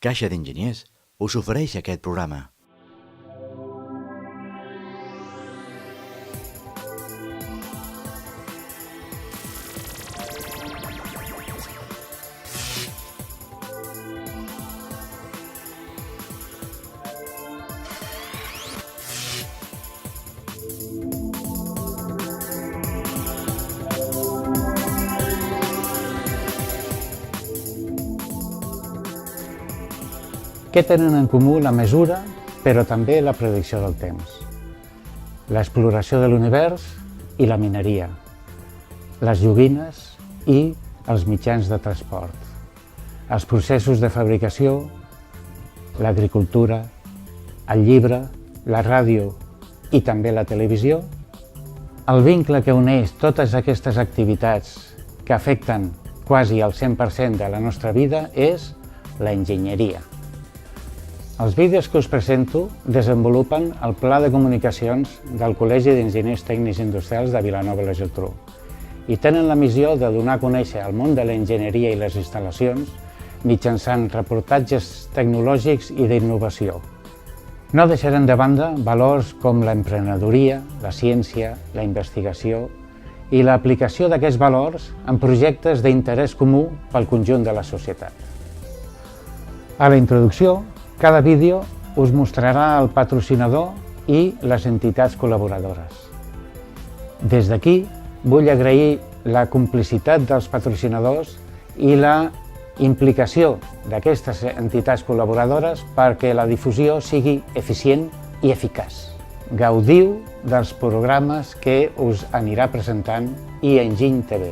Caixa d'Enginyers us ofereix aquest programa. Què tenen en comú la mesura, però també la predicció del temps? L'exploració de l'univers i la mineria, les joguines i els mitjans de transport, els processos de fabricació, l'agricultura, el llibre, la ràdio i també la televisió. El vincle que uneix totes aquestes activitats que afecten quasi el 100% de la nostra vida és l'enginyeria. Els vídeos que us presento desenvolupen el Pla de Comunicacions del Col·legi d'Enginyers Tècnics Industrials de Vilanova i la Geltrú i tenen la missió de donar a conèixer el món de l'enginyeria i les instal·lacions mitjançant reportatges tecnològics i d'innovació. No deixarem de banda valors com l'emprenedoria, la ciència, la investigació i l'aplicació d'aquests valors en projectes d'interès comú pel conjunt de la societat. A la introducció, cada vídeo us mostrarà el patrocinador i les entitats col·laboradores. Des d'aquí vull agrair la complicitat dels patrocinadors i la implicació d'aquestes entitats col·laboradores perquè la difusió sigui eficient i eficaç. Gaudiu dels programes que us anirà presentant iEnginy TV.